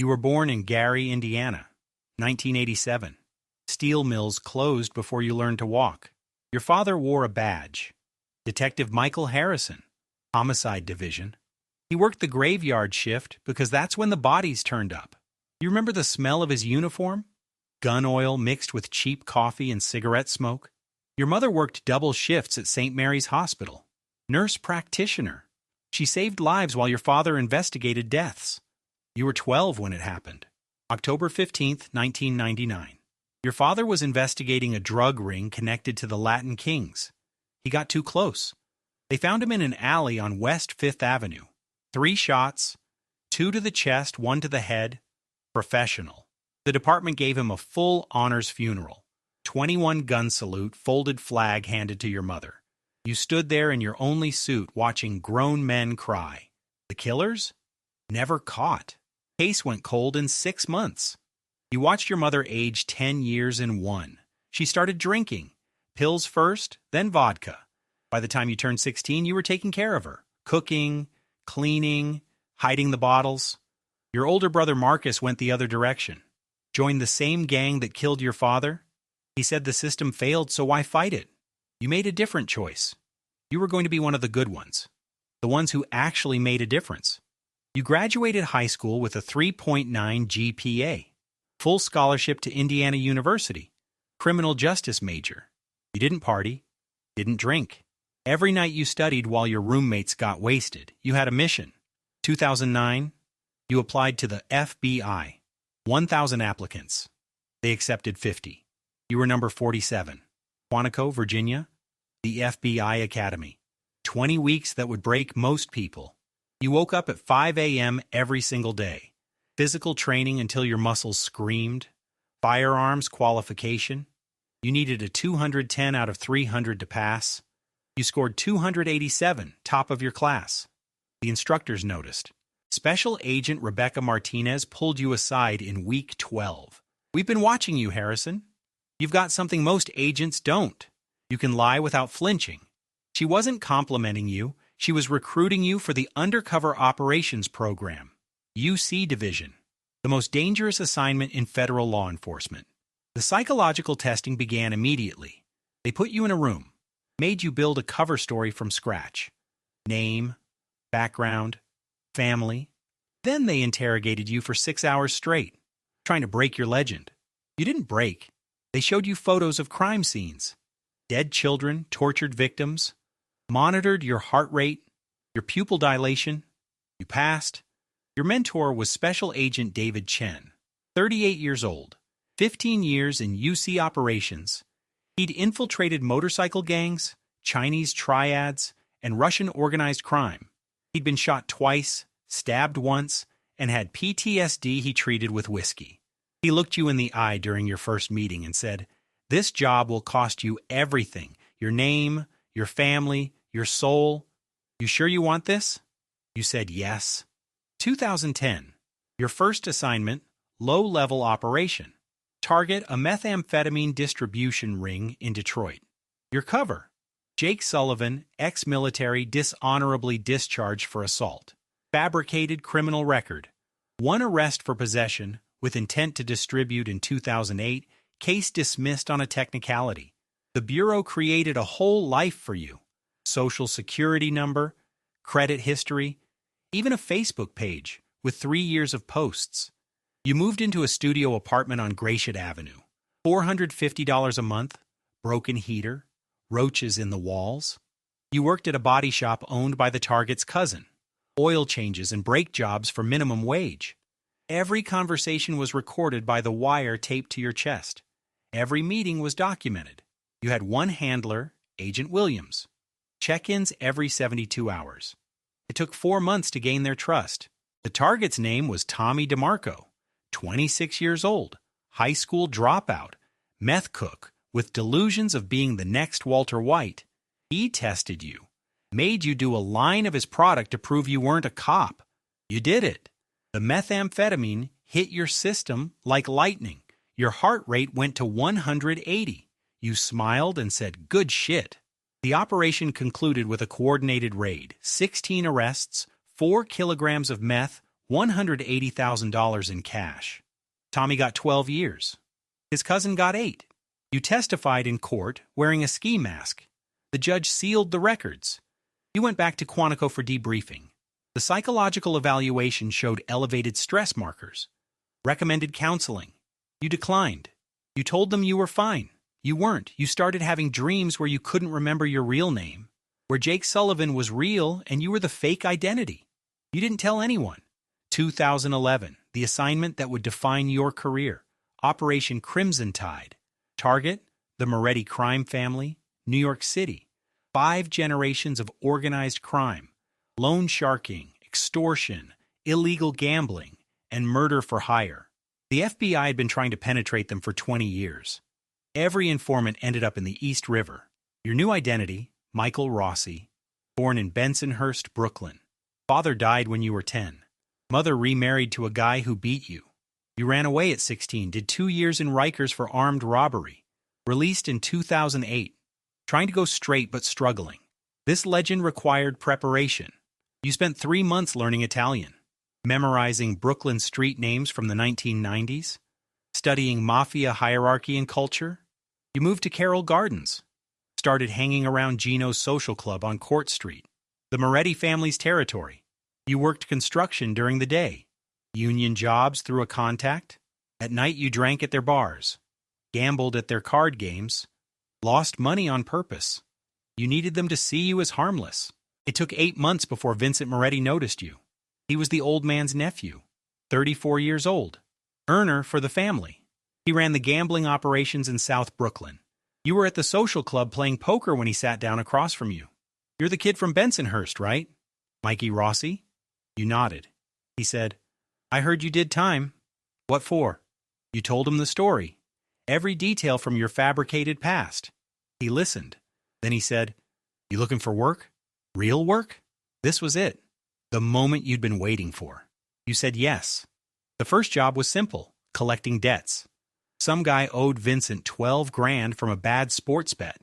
You were born in Gary, Indiana, 1987. Steel mills closed before you learned to walk. Your father wore a badge. Detective Michael Harrison, Homicide Division. He worked the graveyard shift because that's when the bodies turned up. You remember the smell of his uniform? Gun oil mixed with cheap coffee and cigarette smoke. Your mother worked double shifts at St. Mary's Hospital. Nurse practitioner. She saved lives while your father investigated deaths. You were 12 when it happened. October 15th, 1999. Your father was investigating a drug ring connected to the Latin Kings. He got too close. They found him in an alley on West 5th Avenue. 3 shots, 2 to the chest, 1 to the head. Professional. The department gave him a full honors funeral. 21 gun salute, folded flag handed to your mother. You stood there in your only suit watching grown men cry. The killers? Never caught. Case went cold in 6 months. You watched your mother age 10 years in 1. She started drinking. Pills first, then vodka. By the time you turned 16, you were taking care of her. Cooking, cleaning, hiding the bottles. Your older brother Marcus went the other direction. Joined the same gang that killed your father. He said the system failed, so why fight it? You made a different choice. You were going to be one of the good ones. The ones who actually made a difference. You graduated high school with a 3.9 GPA. Full scholarship to Indiana University. Criminal justice major. You didn't party. Didn't drink. Every night you studied while your roommates got wasted. You had a mission. 2009, you applied to the FBI. 1,000 applicants. They accepted 50. You were number 47. Quantico, Virginia. The FBI Academy. 20 weeks that would break most people. You woke up at 5 a.m. every single day. Physical training until your muscles screamed. Firearms qualification. You needed a 210 out of 300 to pass. You scored 287, top of your class. The instructors noticed. Special Agent Rebecca Martinez pulled you aside in week 12. We've been watching you, Harrison. You've got something most agents don't. You can lie without flinching. She wasn't complimenting you. She was recruiting you for the Undercover Operations Program, UC Division, the most dangerous assignment in federal law enforcement. The psychological testing began immediately. They put you in a room, made you build a cover story from scratch. Name, background, family. Then they interrogated you for 6 hours straight, trying to break your legend. You didn't break. They showed you photos of crime scenes, dead children, tortured victims, monitored your heart rate, your pupil dilation. You passed. Your mentor was Special Agent David Chen, 38 years old, 15 years in UC operations. He'd infiltrated motorcycle gangs, Chinese triads, and Russian organized crime. He'd been shot twice, stabbed once, and had PTSD he treated with whiskey. He looked you in the eye during your first meeting and said, "This job will cost you everything, your name, your family, your soul. You sure you want this?" You said yes. 2010. Your first assignment, low-level operation. Target a methamphetamine distribution ring in Detroit. Your cover. Jake Sullivan, ex-military, dishonorably discharged for assault. Fabricated criminal record. 1 arrest for possession with intent to distribute in 2008. Case dismissed on a technicality. The Bureau created a whole life for you. Social security number, credit history, even a Facebook page with 3 years of posts. You moved into a studio apartment on Gratiot Avenue. $450 a month, broken heater, roaches in the walls. You worked at a body shop owned by the target's cousin. Oil changes and brake jobs for minimum wage. Every conversation was recorded by the wire taped to your chest. Every meeting was documented. You had one handler, Agent Williams. Check-ins every 72 hours. It took 4 months to gain their trust. The target's name was Tommy DeMarco, 26 years old, high school dropout, meth cook with delusions of being the next Walter White. He tested you, made you do a line of his product to prove you weren't a cop. You did it. The methamphetamine hit your system like lightning. Your heart rate went to 180. You smiled and said, "Good shit." The operation concluded with a coordinated raid, 16 arrests, 4 kilograms of meth, $180,000 in cash. Tommy got 12 years. His cousin got 8. You testified in court wearing a ski mask. The judge sealed the records. You went back to Quantico for debriefing. The psychological evaluation showed elevated stress markers. Recommended counseling. You declined. You told them you were fine. You weren't. You started having dreams where you couldn't remember your real name, where Jake Sullivan was real and you were the fake identity. You didn't tell anyone. 2011, the assignment that would define your career. Operation Crimson Tide. Target, the Moretti crime family, New York City. 5 generations of organized crime. Loan sharking, extortion, illegal gambling, and murder for hire. The FBI had been trying to penetrate them for 20 years. Every informant ended up in the East River. Your new identity, Michael Rossi, born in Bensonhurst, Brooklyn. Father died when you were 10. Mother remarried to a guy who beat you. You ran away at 16, did 2 years in Rikers for armed robbery. Released in 2008. Trying to go straight but struggling. This legend required preparation. You spent 3 months learning Italian, memorizing Brooklyn street names from the 1990s, studying mafia hierarchy and culture. You moved to Carroll Gardens, started hanging around Gino's social club on Court Street, the Moretti family's territory. You worked construction during the day, union jobs through a contact. At night you drank at their bars, gambled at their card games, lost money on purpose. You needed them to see you as harmless. It took 8 months before Vincent Moretti noticed you. He was the old man's nephew, 34 years old, earner for the family. He ran the gambling operations in South Brooklyn. You were at the social club playing poker when he sat down across from you. You're the kid from Bensonhurst, right? Mikey Rossi? You nodded. He said, I heard you did time. What for? You told him the story. Every detail from your fabricated past. He listened. Then he said, You looking for work? Real work? This was it. The moment you'd been waiting for. You said yes. The first job was simple, collecting debts. Some guy owed Vincent 12 grand from a bad sports bet.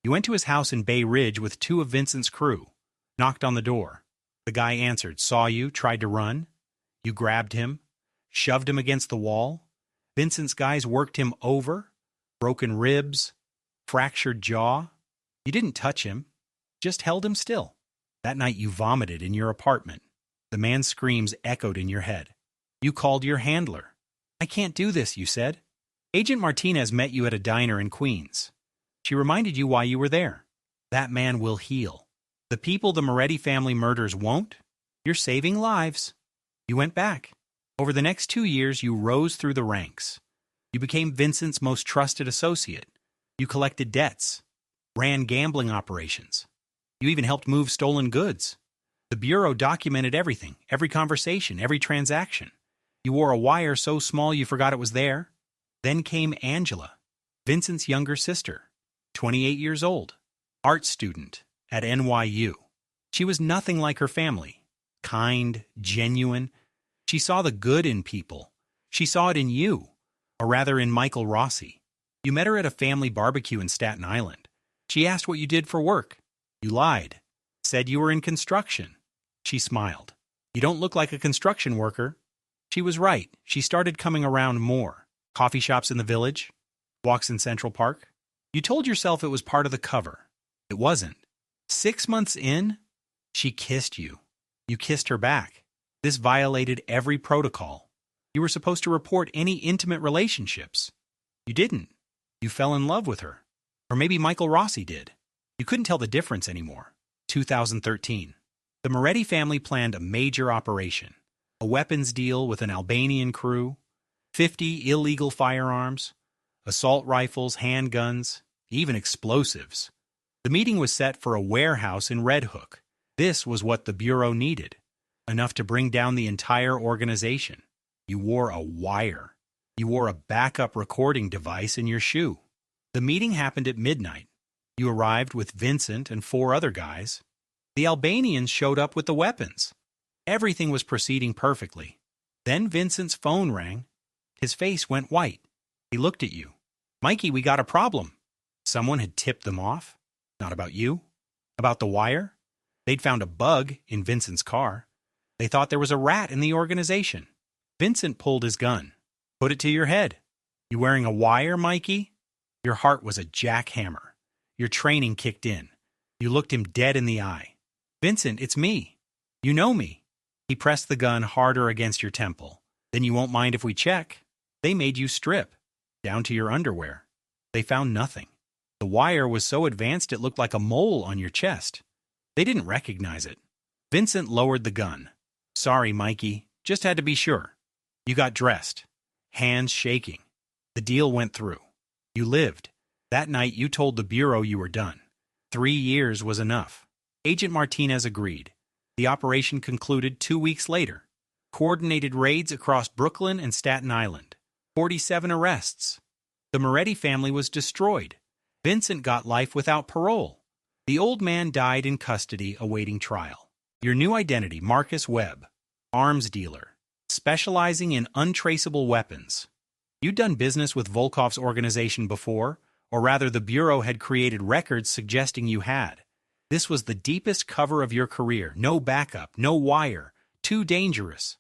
You went to his house in Bay Ridge with 2 of Vincent's crew. Knocked on the door. The guy answered, saw you, tried to run. You grabbed him, shoved him against the wall. Vincent's guys worked him over, broken ribs, fractured jaw. You didn't touch him, just held him still. That night you vomited in your apartment. The man's screams echoed in your head. You called your handler. I can't do this, you said. Agent Martinez met you at a diner in Queens. She reminded you why you were there. That man will heal. The people the Moretti family murders won't. You're saving lives. You went back. Over the next 2 years, you rose through the ranks. You became Vincent's most trusted associate. You collected debts, ran gambling operations. You even helped move stolen goods. The Bureau documented everything, every conversation, every transaction. You wore a wire so small you forgot it was there. Then came Angela, Vincent's younger sister, 28 years old, art student at NYU. She was nothing like her family. Kind, genuine. She saw the good in people. She saw it in you, or rather in Michael Rossi. You met her at a family barbecue in Staten Island. She asked what you did for work. You lied. Said you were in construction. She smiled. You don't look like a construction worker. She was right. She started coming around more. Coffee shops in the village. Walks in Central Park. You told yourself it was part of the cover. It wasn't. 6 months in, she kissed you. You kissed her back. This violated every protocol. You were supposed to report any intimate relationships. You didn't. You fell in love with her. Or maybe Michael Rossi did. You couldn't tell the difference anymore. 2013. The Moretti family planned a major operation. A weapons deal with an Albanian crew. 50 illegal firearms. Assault rifles, handguns, even explosives. The meeting was set for a warehouse in Red Hook. This was what the Bureau needed. Enough to bring down the entire organization. You wore a wire. You wore a backup recording device in your shoe. The meeting happened at midnight. You arrived with Vincent and 4 other guys. The Albanians showed up with the weapons. Everything was proceeding perfectly. Then Vincent's phone rang. His face went white. He looked at you. Mikey, we got a problem. Someone had tipped them off. Not about you. About the wire. They'd found a bug in Vincent's car. They thought there was a rat in the organization. Vincent pulled his gun. Put it to your head. You wearing a wire, Mikey? Your heart was a jackhammer. Your training kicked in. You looked him dead in the eye. Vincent, it's me. You know me. He pressed the gun harder against your temple. Then you won't mind if we check. They made you strip, down to your underwear. They found nothing. The wire was so advanced it looked like a mole on your chest. They didn't recognize it. Vincent lowered the gun. Sorry, Mikey. Just had to be sure. You got dressed. Hands shaking. The deal went through. You lived. That night you told the Bureau you were done. 3 years was enough. Agent Martinez agreed. The operation concluded 2 weeks later. Coordinated raids across Brooklyn and Staten Island. 47 arrests. The Moretti family was destroyed. Vincent got life without parole. The old man died in custody awaiting trial. Your new identity, Marcus Webb, arms dealer, specializing in untraceable weapons. You'd done business with Volkov's organization before, or rather the Bureau had created records suggesting you had. This was the deepest cover of your career. No backup, no wire, too dangerous.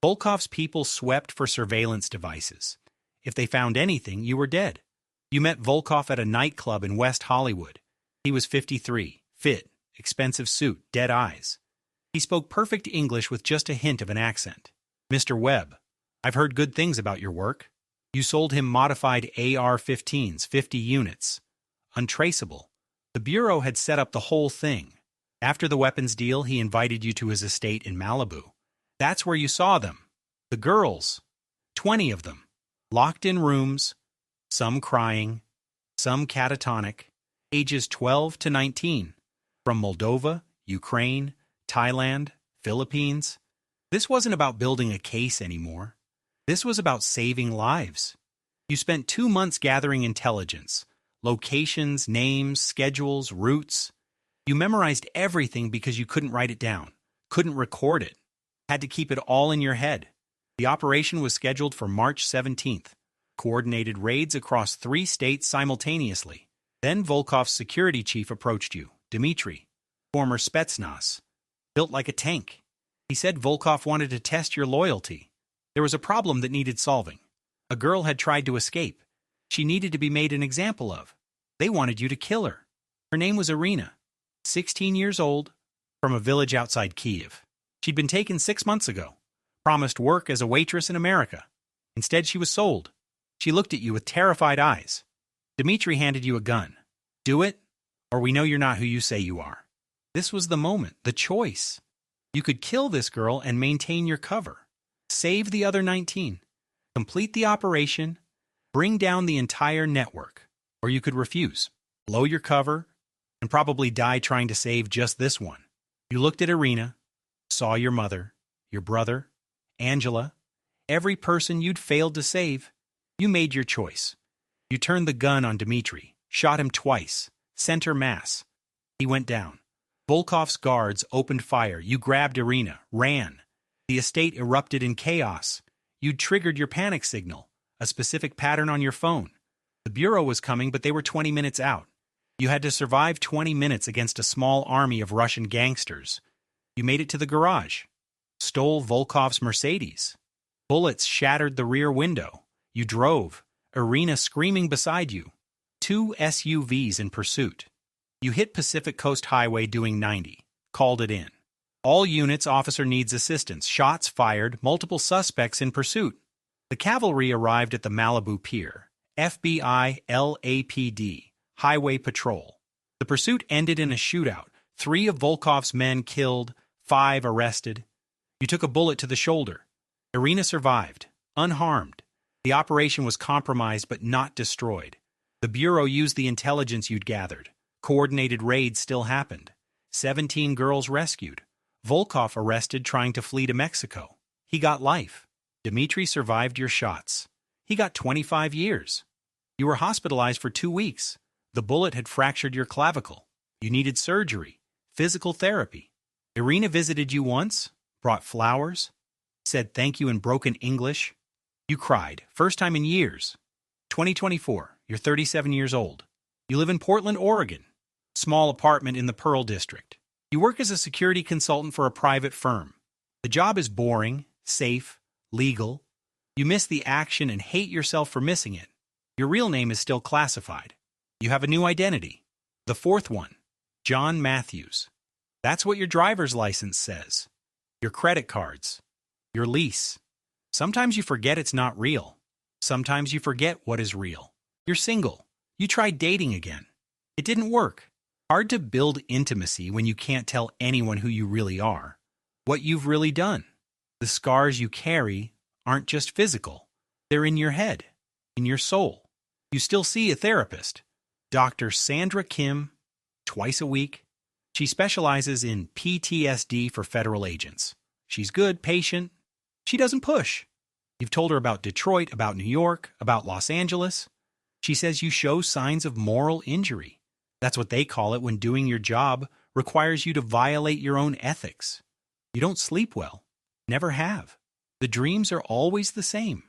Volkov's people swept for surveillance devices. If they found anything, you were dead. You met Volkov at a nightclub in West Hollywood. He was 53, fit, expensive suit, dead eyes. He spoke perfect English with just a hint of an accent. Mr. Webb, I've heard good things about your work. You sold him modified AR-15s, 50 units. Untraceable. The Bureau had set up the whole thing. After the weapons deal, he invited you to his estate in Malibu. That's where you saw them. The girls. 20 of them. Locked in rooms. Some crying. Some catatonic. Ages 12 to 19. From Moldova, Ukraine, Thailand, Philippines. This wasn't about building a case anymore. This was about saving lives. You spent 2 months gathering intelligence. Locations, names, schedules, routes. You memorized everything because you couldn't write it down, couldn't record it, had to keep it all in your head. The operation was scheduled for March 17th. Coordinated raids across 3 states simultaneously. Then Volkov's security chief approached you, Dmitry, former Spetsnaz, built like a tank. He said Volkov wanted to test your loyalty. There was a problem that needed solving. A girl had tried to escape. She needed to be made an example of. They wanted you to kill her. Her name was Irina, 16 years old, from a village outside Kiev. She'd been taken 6 months ago, promised work as a waitress in America. Instead, she was sold. She looked at you with terrified eyes. Dmitry handed you a gun. Do it, or we know you're not who you say you are. This was the moment, the choice. You could kill this girl and maintain your cover. Save the other 19. Complete the operation. Bring down the entire network. Or you could refuse. Blow your cover, and probably die trying to save just this one. You looked at Irina, saw your mother, your brother, Angela, every person you'd failed to save. You made your choice. You turned the gun on Dmitry, shot him twice, center mass. He went down. Volkov's guards opened fire. You grabbed Irina, ran. The estate erupted in chaos. You'd triggered your panic signal, a specific pattern on your phone. The Bureau was coming, but they were 20 minutes out. You had to survive 20 minutes against a small army of Russian gangsters. You made it to the garage. Stole Volkov's Mercedes. Bullets shattered the rear window. You drove, Irina screaming beside you. 2 SUVs in pursuit. You hit Pacific Coast Highway doing 90. Called it in. All units, officer needs assistance. Shots fired, multiple suspects in pursuit. The cavalry arrived at the Malibu Pier. FBI, LAPD, Highway Patrol. The pursuit ended in a shootout. 3 of Volkov's men killed, 5 arrested. You took a bullet to the shoulder. Irina survived, unharmed. The operation was compromised but not destroyed. The Bureau used the intelligence you'd gathered. Coordinated raids still happened. 17 girls rescued. Volkov arrested trying to flee to Mexico. He got life. Dmitry survived your shots. He got 25 years. You were hospitalized for 2 weeks. The bullet had fractured your clavicle. You needed surgery, physical therapy. Irina visited you once, brought flowers, said thank you in broken English. You cried, first time in years. 2024, you're 37 years old. You live in Portland, Oregon. Small apartment in the Pearl District. You work as a security consultant for a private firm. The job is boring, safe, legal. You miss the action and hate yourself for missing it. Your real name is still classified. You have a new identity. The fourth one, John Matthews. That's what your driver's license says. Your credit cards. Your lease. Sometimes you forget it's not real. Sometimes you forget what is real. You're single. You tried dating again. It didn't work. Hard to build intimacy when you can't tell anyone who you really are, what you've really done. The scars you carry aren't just physical. They're in your head, in your soul. You still see a therapist, Dr. Sandra Kim, twice a week. She specializes in PTSD for federal agents. She's good, patient. She doesn't push. You've told her about Detroit, about New York, about Los Angeles. She says you show signs of moral injury. That's what they call it when doing your job requires you to violate your own ethics. You don't sleep well. Never have. The dreams are always the same.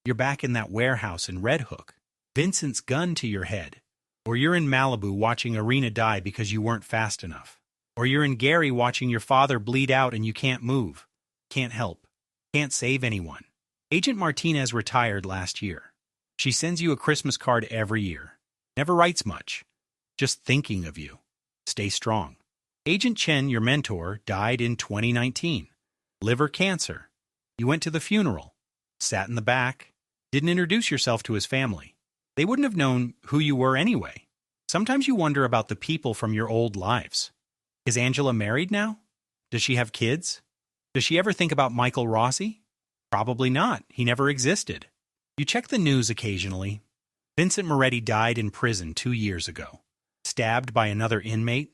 You're back in that warehouse in Red Hook. Vincent's gun to your head. Or you're in Malibu watching Arena die because you weren't fast enough. Or you're in Gary watching your father bleed out and you can't move. Can't help. Can't save anyone. Agent Martinez retired last year. She sends you a Christmas card every year. Never writes much. Just thinking of you. Stay strong. Agent Chen, your mentor, died in 2019. Liver cancer. You went to the funeral. Sat in the back. Didn't introduce yourself to his family. They wouldn't have known who you were anyway. Sometimes you wonder about the people from your old lives. Is Angela married now? Does she have kids? Does she ever think about Michael Rossi? Probably not. He never existed. You check the news occasionally. Vincent Moretti died in prison 2 years ago. Stabbed by another inmate.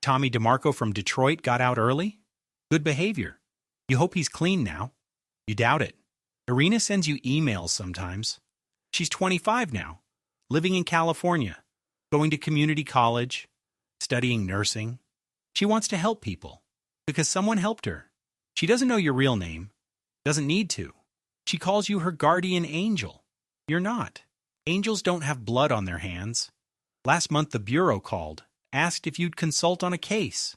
Tommy DeMarco from Detroit got out early. Good behavior. You hope he's clean now. You doubt it. Irina sends you emails sometimes. She's 25 now, living in California, going to community college, studying nursing. She wants to help people because someone helped her. She doesn't know your real name, doesn't need to. She calls you her guardian angel. You're not. Angels don't have blood on their hands. Last month the Bureau called, asked if you'd consult on a case,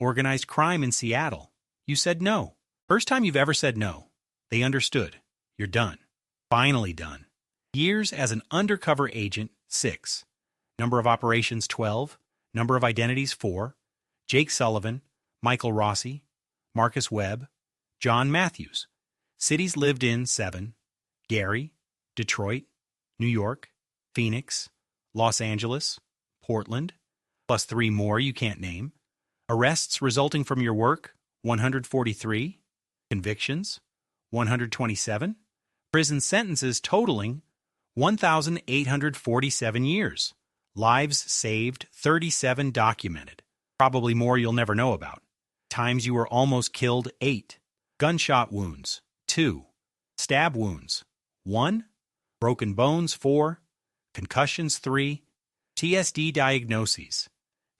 organized crime in Seattle. You said no. First time you've ever said no. They understood. You're done. Finally done. Years as an undercover agent, 6. Number of operations, 12. Number of identities, 4. Jake Sullivan, Michael Rossi, Marcus Webb, John Matthews. Cities lived in, 7. Gary, Detroit, New York, Phoenix, Los Angeles, Portland, plus 3 more you can't name. Arrests resulting from your work, 143. Convictions, 127. Prison sentences totaling 1,847 years. Lives saved, 37 documented. Probably more you'll never know about. Times you were almost killed, 8. Gunshot wounds, 2. Stab wounds, 1. Broken bones, 4. Concussions, 3. TSD diagnoses.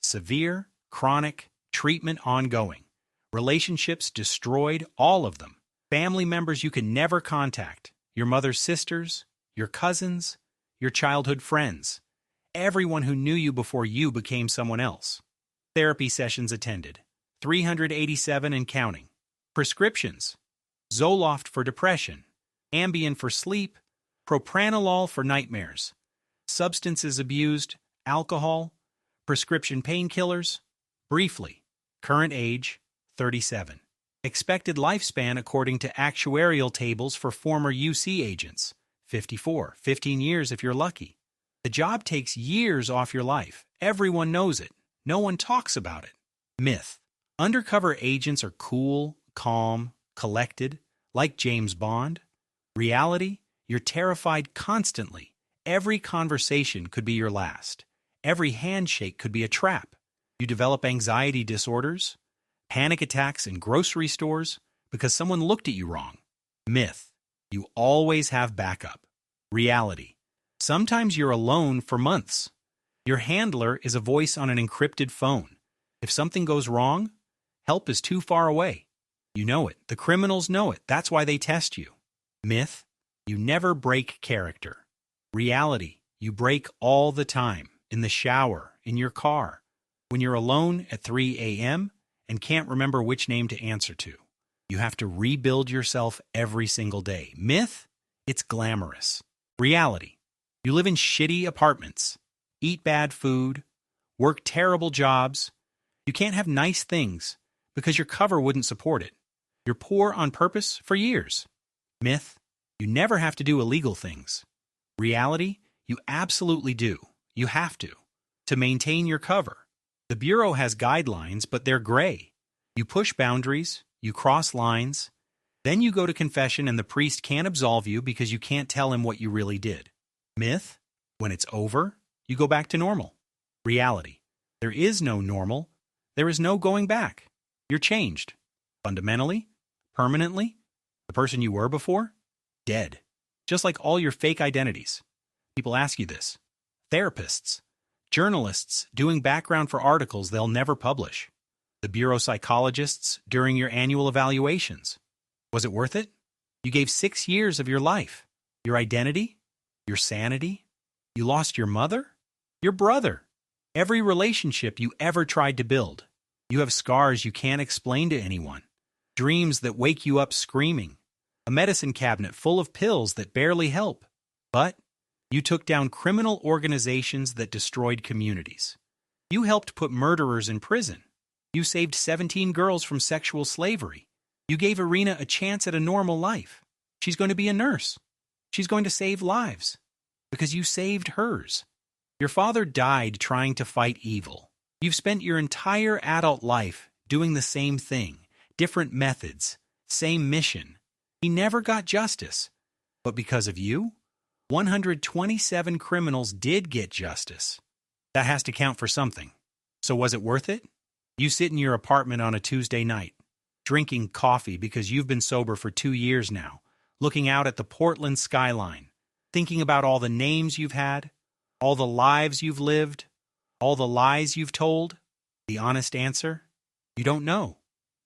Severe, chronic, treatment ongoing. Relationships destroyed, all of them. Family members you can never contact. Your mother's sisters, your cousins, your childhood friends. Everyone who knew you before you became someone else. Therapy sessions attended. 387 and counting. Prescriptions. Zoloft for depression. Ambien for sleep. Propranolol for nightmares. Substances abused. Alcohol. Prescription painkillers. Briefly. Current age, 37. Expected lifespan according to actuarial tables for former UC agents, 54, 15 years if you're lucky. The job takes years off your life. Everyone knows it. No one talks about it. Myth. Undercover agents are cool, calm, collected, like James Bond. Reality, you're terrified constantly. Every conversation could be your last. Every handshake could be a trap. You develop anxiety disorders, panic attacks in grocery stores because someone looked at you wrong. Myth. You always have backup. Reality. Sometimes you're alone for months. Your handler is a voice on an encrypted phone. If something goes wrong, help is too far away. You know it. The criminals know it. That's why they test you. Myth. You never break character. Reality. You break all the time. In the shower, in your car, when you're alone at 3 a.m. and can't remember which name to answer to. You have to rebuild yourself every single day. Myth? It's glamorous. Reality? You live in shitty apartments, eat bad food, work terrible jobs. You can't have nice things because your cover wouldn't support it. You're poor on purpose for years. Myth? You never have to do illegal things. Reality? You absolutely do. You have to maintain your cover. The Bureau has guidelines, but they're gray. You push boundaries, you cross lines, then you go to confession and the priest can't absolve you because you can't tell him what you really did. Myth? When it's over, you go back to normal. Reality? There is no normal. There is no going back. You're changed. Fundamentally, permanently, the person you were before, dead. Just like all your fake identities. People ask you this. Therapists, journalists doing background for articles they'll never publish. The bureau psychologists during your annual evaluations. Was it worth it? You gave 6 years of your life. Your identity? Your sanity? You lost your mother? Your brother? Every relationship you ever tried to build. You have scars you can't explain to anyone. Dreams that wake you up screaming. A medicine cabinet full of pills that barely help. But you took down criminal organizations that destroyed communities. You helped put murderers in prison. You saved 17 girls from sexual slavery. You gave Irina a chance at a normal life. She's going to be a nurse. She's going to save lives. Because you saved hers. Your father died trying to fight evil. You've spent your entire adult life doing the same thing, different methods, same mission. He never got justice. But because of you, 127 criminals did get justice. That has to count for something. So was it worth it? You sit in your apartment on a Tuesday night, drinking coffee because you've been sober for 2 years now, looking out at the Portland skyline, thinking about all the names you've had, all the lives you've lived, all the lies you've told. The honest answer? You don't know.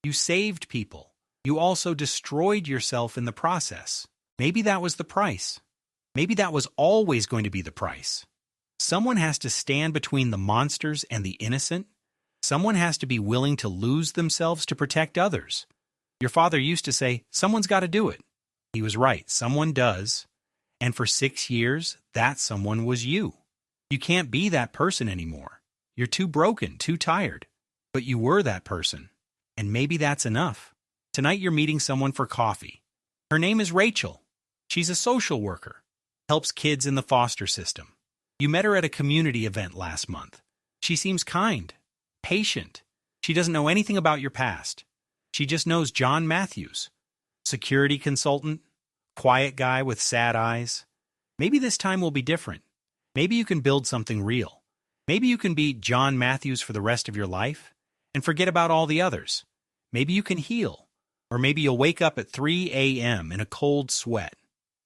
You saved people. You also destroyed yourself in the process. Maybe that was the price. Maybe that was always going to be the price. Someone has to stand between the monsters and the innocent. Someone has to be willing to lose themselves to protect others. Your father used to say, someone's got to do it. He was right, someone does. And for 6 years, that someone was you. You can't be that person anymore. You're too broken, too tired. But you were that person. And maybe that's enough. Tonight you're meeting someone for coffee. Her name is Rachel. She's a social worker. Helps kids in the foster system. You met her at a community event last month. She seems kind, patient. She doesn't know anything about your past. She just knows John Matthews, security consultant, quiet guy with sad eyes. Maybe this time will be different. Maybe you can build something real. Maybe you can be John Matthews for the rest of your life and forget about all the others. Maybe you can heal. Or maybe you'll wake up at 3 a.m. in a cold sweat,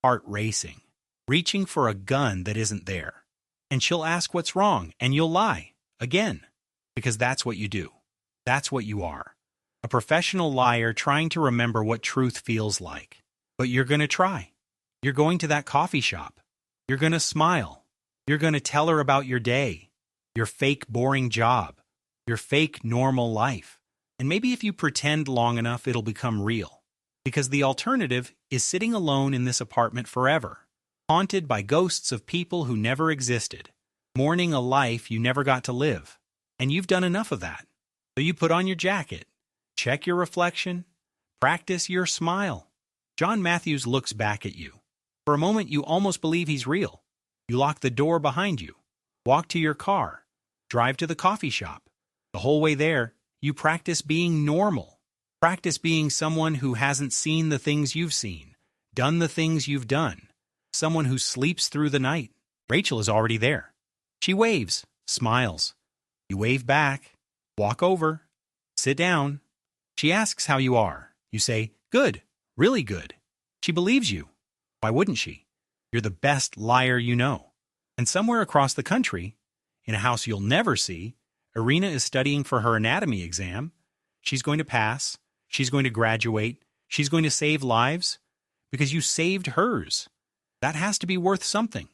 heart racing, reaching for a gun that isn't there. And she'll ask what's wrong, and you'll lie, again, because that's what you do. That's what you are. A professional liar trying to remember what truth feels like. But you're going to try. You're going to that coffee shop. You're going to smile. You're going to tell her about your day, your fake boring job, your fake normal life. And maybe if you pretend long enough, it'll become real. Because the alternative is sitting alone in this apartment forever, haunted by ghosts of people who never existed, mourning a life you never got to live. And you've done enough of that. So you put on your jacket, check your reflection, practice your smile. John Matthews looks back at you. For a moment, you almost believe he's real. You lock the door behind you, walk to your car, drive to the coffee shop. The whole way there, you practice being normal. Practice being someone who hasn't seen the things you've seen, done the things you've done. Someone who sleeps through the night. Rachel is already there. She waves, smiles. You wave back, walk over, sit down. She asks how you are. You say, good, really good. She believes you. Why wouldn't she? You're the best liar you know. And somewhere across the country, in a house you'll never see, Irina is studying for her anatomy exam. She's going to pass. She's going to graduate. She's going to save lives because you saved hers. That has to be worth something.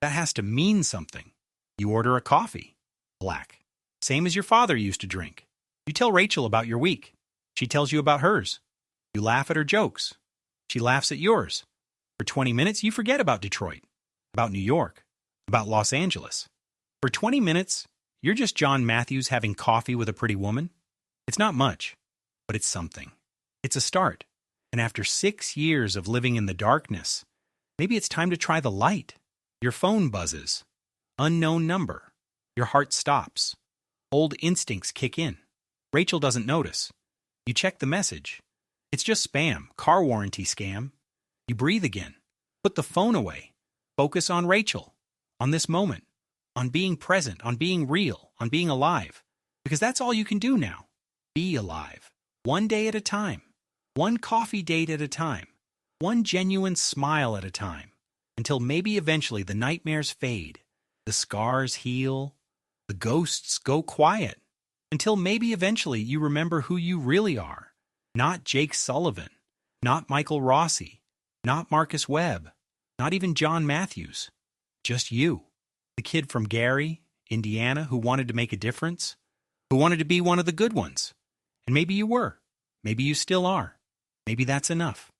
That has to mean something. You order a coffee. Black. Same as your father used to drink. You tell Rachel about your week. She tells you about hers. You laugh at her jokes. She laughs at yours. For 20 minutes, you forget about Detroit, about New York, about Los Angeles. For 20 minutes, you're just John Matthews having coffee with a pretty woman. It's not much, but it's something. It's a start. And after 6 years of living in the darkness, maybe it's time to try the light. Your phone buzzes. Unknown number. Your heart stops. Old instincts kick in. Rachel doesn't notice. You check the message. It's just spam, car warranty scam. You breathe again. Put the phone away. Focus on Rachel, on this moment, on being present, on being real, on being alive. Because that's all you can do now. Be alive. One day at a time. One coffee date at a time. One genuine smile at a time. Until maybe eventually the nightmares fade. The scars heal. The ghosts go quiet. Until maybe eventually you remember who you really are. Not Jake Sullivan. Not Michael Rossi. Not Marcus Webb. Not even John Matthews. Just you. The kid from Gary, Indiana, who wanted to make a difference. Who wanted to be one of the good ones. And maybe you were. Maybe you still are. Maybe that's enough.